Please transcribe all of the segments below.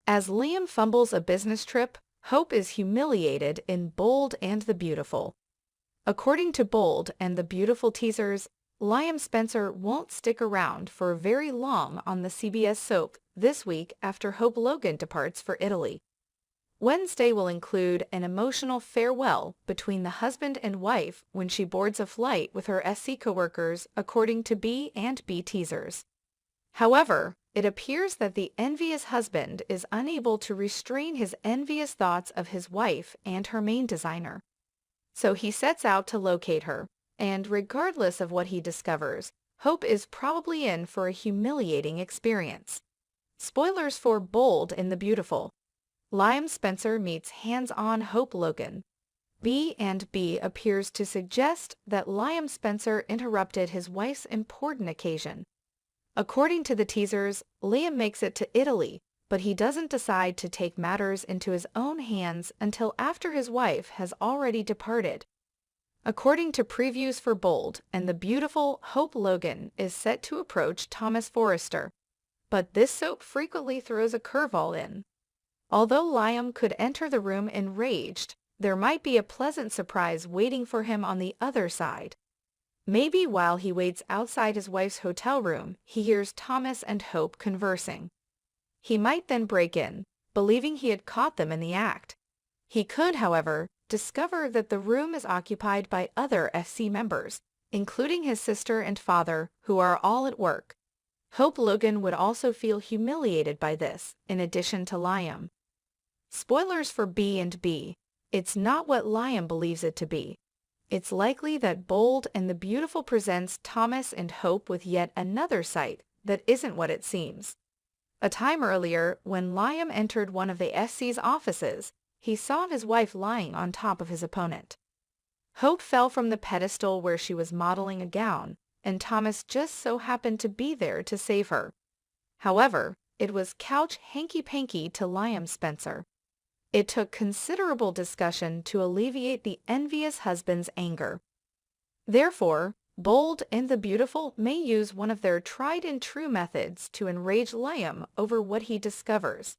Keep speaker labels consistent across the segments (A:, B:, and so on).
A: As Liam fumbles a business trip, Hope is humiliated in Bold and the Beautiful. According to Bold and the Beautiful teasers, Liam Spencer won't stick around for very long on the CBS soap this week after Hope Logan departs for Italy. Wednesday will include an emotional farewell between the husband and wife when she boards a flight with her SC coworkers, according to B and B teasers. However, it appears that the envious husband is unable to restrain his envious thoughts of his wife and her main designer. So he sets out to locate her, and regardless of what he discovers, Hope is probably in for a humiliating experience. Spoilers for Bold and the Beautiful. Liam Spencer meets hands-on Hope Logan. B and B appears to suggest that Liam Spencer interrupted his wife's important occasion. According to the teasers, Liam makes it to Italy, but he doesn't decide to take matters into his own hands until after his wife has already departed. According to previews for Bold and the Beautiful, Hope Logan is set to approach Thomas Forrester, but this soap frequently throws a curveball in. Although Liam could enter the room enraged, there might be a pleasant surprise waiting for him on the other side. Maybe while he waits outside his wife's hotel room, he hears Thomas and Hope conversing. He might then break in, believing he had caught them in the act. He could, however, discover that the room is occupied by other FC members, including his sister and father, who are all at work. Hope Logan would also feel humiliated by this, in addition to Liam. Spoilers for B and B. It's not what Liam believes it to be. It's likely that Bold and the Beautiful presents Thomas and Hope with yet another sight that isn't what it seems. A time earlier, when Liam entered one of the SC's offices, he saw his wife lying on top of his opponent. Hope fell from the pedestal where she was modeling a gown, and Thomas just so happened to be there to save her. However, it was couch hanky-panky to Liam Spencer. It took considerable discussion to alleviate the envious husband's anger. Therefore, Bold and the Beautiful may use one of their tried-and-true methods to enrage Liam over what he discovers.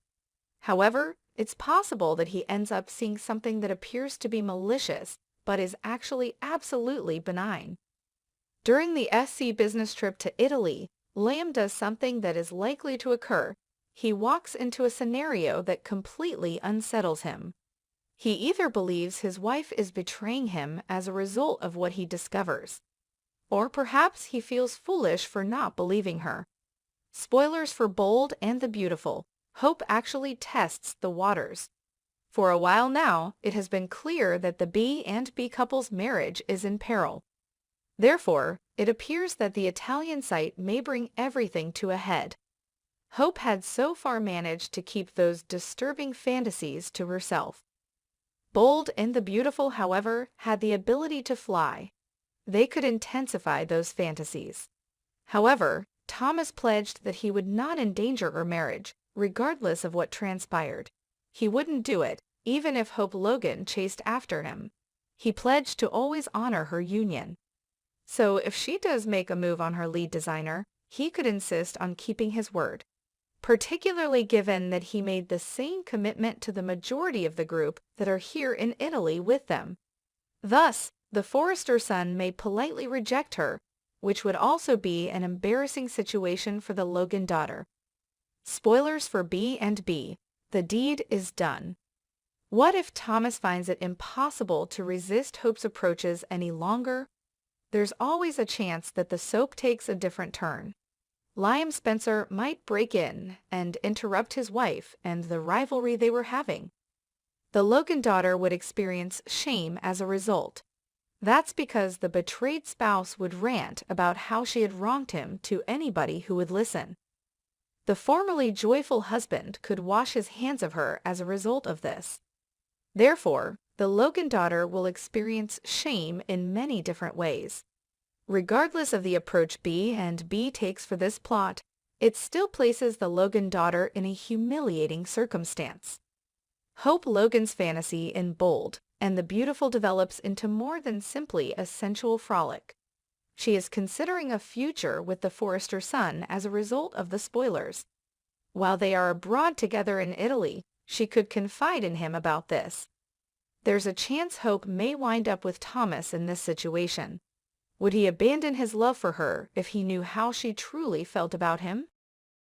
A: However, it's possible that he ends up seeing something that appears to be malicious but is actually absolutely benign. During the SC business trip to Italy, Liam does something that is likely to occur. He walks into a scenario that completely unsettles him. He either believes his wife is betraying him as a result of what he discovers, or perhaps he feels foolish for not believing her. Spoilers for Bold and the Beautiful. Hope actually tests the waters. For a while now, it has been clear that the B and B couple's marriage is in peril. Therefore, it appears that the Italian site may bring everything to a head. Hope had so far managed to keep those disturbing fantasies to herself. Bold and the Beautiful, however, had the ability to fly. They could intensify those fantasies. However, Thomas pledged that he would not endanger her marriage, regardless of what transpired. He wouldn't do it, even if Hope Logan chased after him. He pledged to always honor her union. So if she does make a move on her lead designer, he could insist on keeping his word, particularly given that he made the same commitment to the majority of the group that are here in Italy with them. Thus, the Forrester son may politely reject her, which would also be an embarrassing situation for the Logan daughter. Spoilers for B and B. The deed is done. What if Thomas finds it impossible to resist Hope's approaches any longer? There's always a chance that the soap takes a different turn. Liam Spencer might break in and interrupt his wife and the rivalry they were having. The Logan daughter would experience shame as a result. That's because the betrayed spouse would rant about how she had wronged him to anybody who would listen. The formerly joyful husband could wash his hands of her as a result of this. Therefore, the Logan daughter will experience shame in many different ways. Regardless of the approach B and B takes for this plot, it still places the Logan daughter in a humiliating circumstance. Hope Logan's fantasy in Bold and the Beautiful develops into more than simply a sensual frolic. She is considering a future with the Forrester son as a result of the spoilers. While they are abroad together in Italy, she could confide in him about this. There's a chance Hope may wind up with Thomas in this situation. Would he abandon his love for her if he knew how she truly felt about him?